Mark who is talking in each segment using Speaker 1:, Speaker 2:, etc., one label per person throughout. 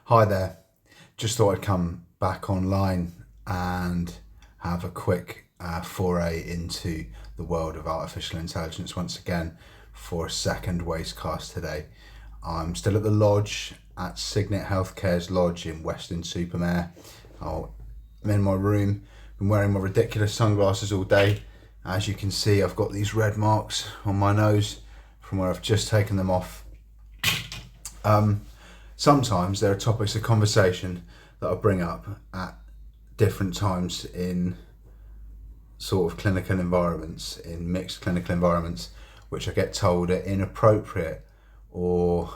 Speaker 1: Hi there. Just thought I'd come back online and have a quick foray into the world of artificial intelligence once again for a second Wastecast today. I'm still at the lodge at Signet Healthcare's lodge in Weston-super-Mare. I'm in my room, been wearing my ridiculous sunglasses all day. As you can see, I've got these red marks on my nose from where I've just taken them off. Sometimes there are topics of conversation that I bring up at different times in sort of clinical environments, in mixed clinical environments, which I get told are inappropriate or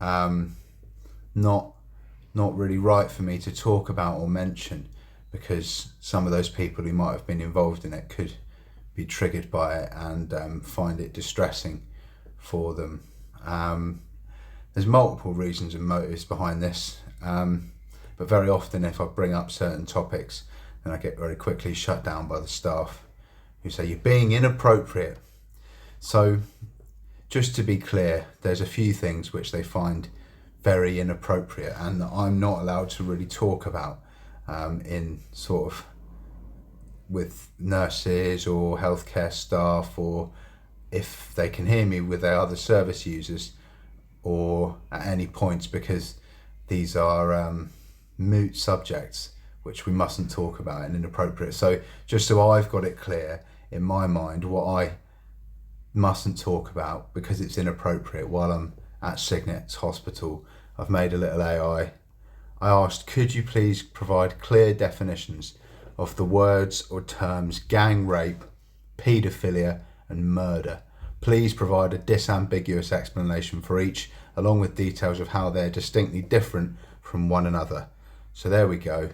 Speaker 1: not really right for me to talk about or mention, because some of those people who might have been involved in it could be triggered by it and find it distressing for them. There's multiple reasons and motives behind this, but very often if I bring up certain topics, then I get very quickly shut down by the staff who say you're being inappropriate. So just to be clear, there's a few things which they find very inappropriate and that I'm not allowed to really talk about in sort of with nurses or healthcare staff, or if they can hear me with their other service users, or at any points, because these are moot subjects which we mustn't talk about and inappropriate. So just so I've got it clear in my mind what I mustn't talk about because it's inappropriate while I'm at Signet's hospital, I've made a little AI. I asked, could you please provide clear definitions of the words or terms gang rape, paedophilia and murder? Please provide a disambiguous explanation for each, along with details of how they're distinctly different from one another. So there we go.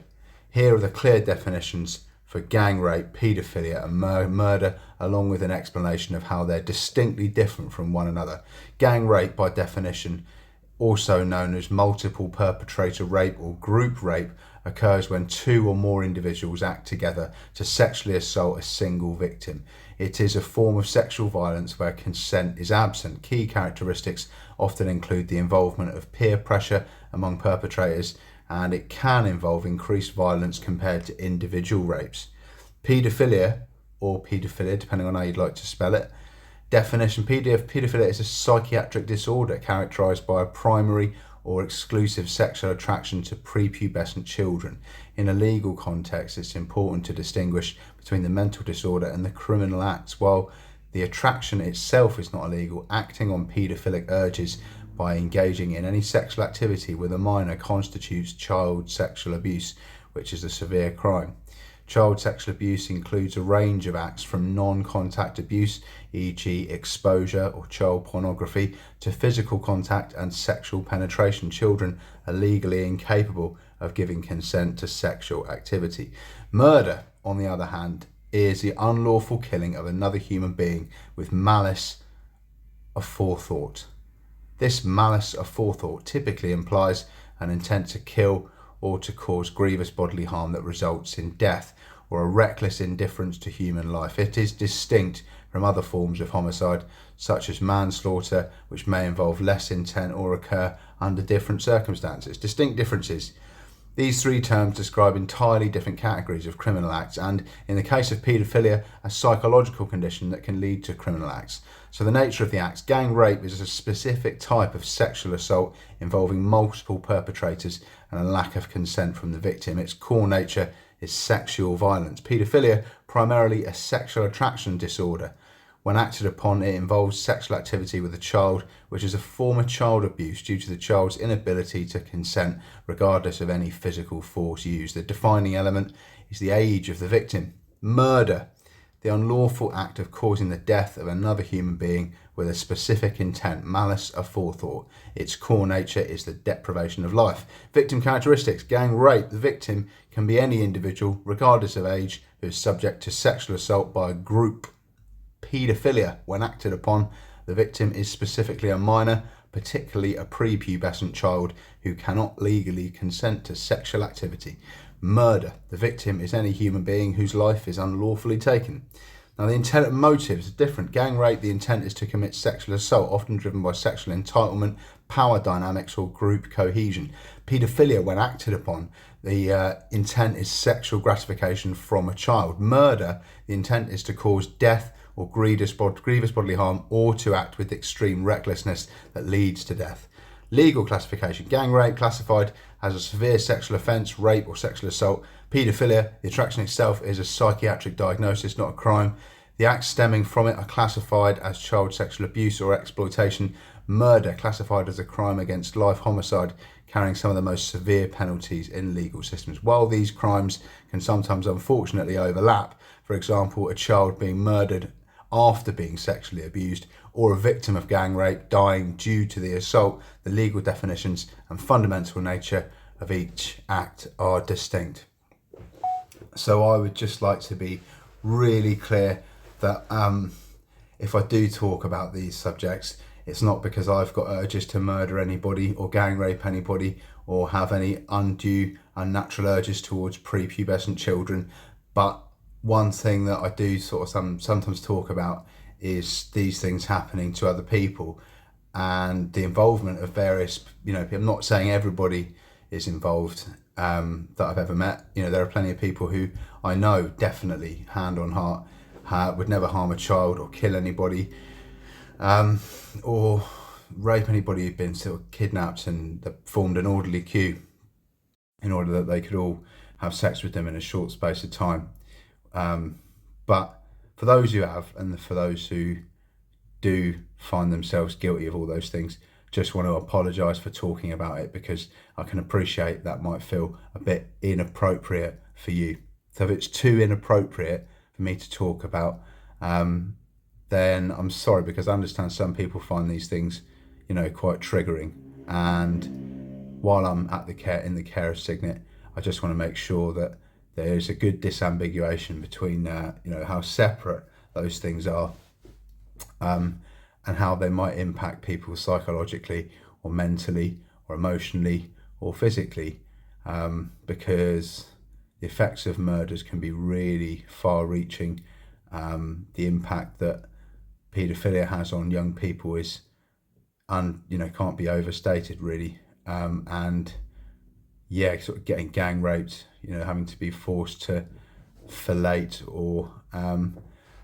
Speaker 1: Here are the clear definitions for gang rape, paedophilia and murder, along with an explanation of how they're distinctly different from one another. Gang rape, by definition, also known as multiple perpetrator rape or group rape, occurs when two or more individuals act together to sexually assault a single victim. It is a form of sexual violence where consent is absent. Key characteristics often include the involvement of peer pressure among perpetrators, and it can involve increased violence compared to individual rapes. Paedophilia, or paedophilia, depending on how you'd like to spell it. Definition: paedophilia is a psychiatric disorder characterized by a primary or exclusive sexual attraction to prepubescent children. In a legal context, it's important to distinguish between the mental disorder and the criminal acts. While the attraction itself is not illegal, acting on paedophilic urges by engaging in any sexual activity with a minor constitutes child sexual abuse, which is a severe crime. Child sexual abuse includes a range of acts from non-contact abuse, e.g. exposure or child pornography, to physical contact and sexual penetration. Children are legally incapable of giving consent to sexual activity. Murder, on the other hand, is the unlawful killing of another human being with malice aforethought. This malice aforethought typically implies an intent to kill or to cause grievous bodily harm that results in death, or a reckless indifference to human life. It is distinct from other forms of homicide, such as manslaughter, which may involve less intent or occur under different circumstances. Distinct differences. These three terms describe entirely different categories of criminal acts, and in the case of paedophilia, a psychological condition that can lead to criminal acts. So the nature of the acts: gang rape is a specific type of sexual assault involving multiple perpetrators and a lack of consent from the victim. Its core nature is sexual violence. Paedophilia, primarily a sexual attraction disorder. When acted upon, it involves sexual activity with a child, which is a form of child abuse due to the child's inability to consent, regardless of any physical force used. The defining element is the age of the victim. Murder, the unlawful act of causing the death of another human being with a specific intent, malice aforethought. Its core nature is the deprivation of life. Victim characteristics: gang rape. The victim can be any individual, regardless of age, who is subject to sexual assault by a group. Paedophilia, when acted upon, the victim is specifically a minor, particularly a prepubescent child who cannot legally consent to sexual activity. Murder, the victim is any human being whose life is unlawfully taken. Now, the intent and motives are different. Gang rape, the intent is to commit sexual assault, often driven by sexual entitlement, power dynamics or group cohesion. Paedophilia, when acted upon, the intent is sexual gratification from a child. Murder, the intent is to cause death or grievous bodily harm, or to act with extreme recklessness that leads to death. Legal classification: gang rape classified as a severe sexual offence, rape or sexual assault. Paedophilia, the attraction itself is a psychiatric diagnosis, not a crime. The acts stemming from it are classified as child sexual abuse or exploitation. Murder, classified as a crime against life. Homicide, carrying some of the most severe penalties in legal systems. While these crimes can sometimes unfortunately overlap, for example, a child being murdered after being sexually abused, or a victim of gang rape dying due to the assault, the legal definitions and fundamental nature of each act are distinct. So I would just like to be really clear that if I do talk about these subjects, it's not because I've got urges to murder anybody or gang rape anybody or have any undue, unnatural urges towards prepubescent children. But one thing that I do sort of sometimes talk about is these things happening to other people and the involvement of various, I'm not saying everybody is involved that I've ever met. There are plenty of people who I know definitely, hand on heart, would never harm a child or kill anybody, or rape anybody who'd been sort of kidnapped and formed an orderly queue in order that they could all have sex with them in a short space of time. But for those who have, and for those who do find themselves guilty of all those things, just want to apologise for talking about it, because I can appreciate that might feel a bit inappropriate for you. So if it's too inappropriate for me to talk about, then I'm sorry, because I understand some people find these things, quite triggering. And while I'm in the care of Signet, I just want to make sure that there's a good disambiguation between, how separate those things are, and how they might impact people psychologically or mentally or emotionally or physically, because the effects of murders can be really far-reaching. The impact that paedophilia has on young people is, can't be overstated really. And yeah, sort of getting gang raped, having to be forced to fellate or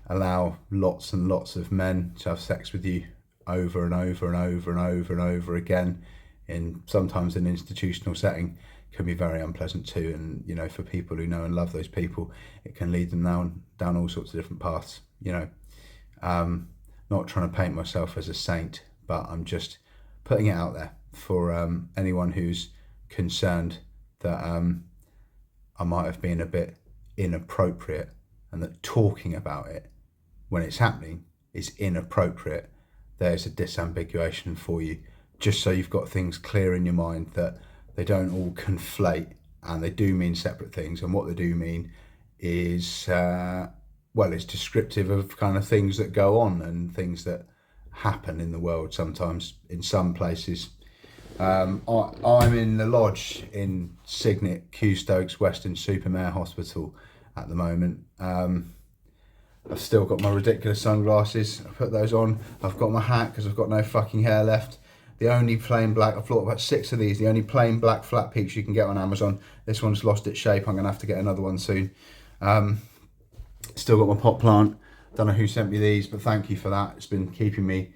Speaker 1: allow lots and lots of men to have sex with you over and over and over and over and over again, in sometimes an institutional setting, can be very unpleasant too. And for people who know and love those people, it can lead them down all sorts of different paths. Not trying to paint myself as a saint, but I'm just putting it out there for anyone who's concerned that I might have been a bit inappropriate, and that talking about it when it's happening is inappropriate. There's a disambiguation for you, just so you've got things clear in your mind that they don't all conflate, and they do mean separate things. And what they do mean is, it's descriptive of kind of things that go on and things that happen in the world sometimes in some places. I'm in the lodge in Signet, Kew Stokes, Western Supermare Hospital at the moment. I've still got my ridiculous sunglasses. I put those on. I've got my hat because I've got no fucking hair left. The only plain black, I've bought about 6 of these, the only plain black flat peaks you can get on Amazon. This one's lost its shape. I'm going to have to get another one soon. Still got my pot plant. Don't know who sent me these, but thank you for that. It's been keeping me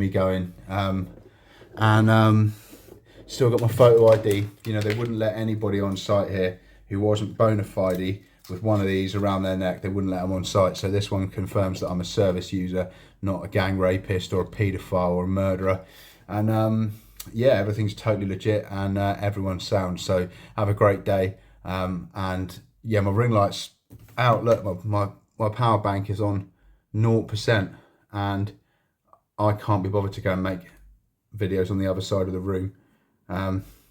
Speaker 1: going. Still got my photo ID. They wouldn't let anybody on site here who wasn't bona fide with one of these around their neck. They wouldn't let them on site. So this one confirms that I'm a service user, not a gang rapist or a paedophile or a murderer. And everything's totally legit, and everyone's sound. So have a great day. And yeah, my ring light's out. Look, my power bank is on 0%, and I can't be bothered to go and make videos on the other side of the room.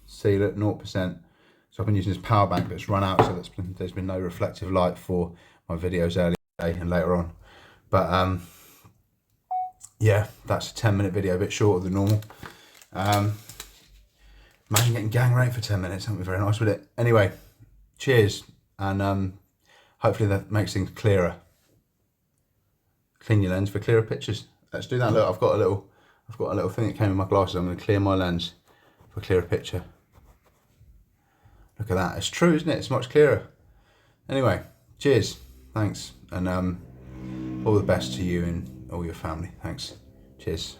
Speaker 1: See, look, 0%. So I've been using this power bank that's run out, so there's been no reflective light for my videos earlier today and later on. But yeah, that's a 10-minute video, a bit shorter than normal. Imagine getting gang raped for 10 minutes. That would be very nice, would it? Anyway, cheers, and hopefully that makes things clearer. Clean your lens for clearer pictures. Let's do that. Look, I've got a little I've got a little thing that came in my glasses. I'm going to clear my lens for a clearer picture. Look at that. It's true, isn't it? It's much clearer. Anyway, cheers. Thanks. And all the best to you and all your family. Thanks. Cheers.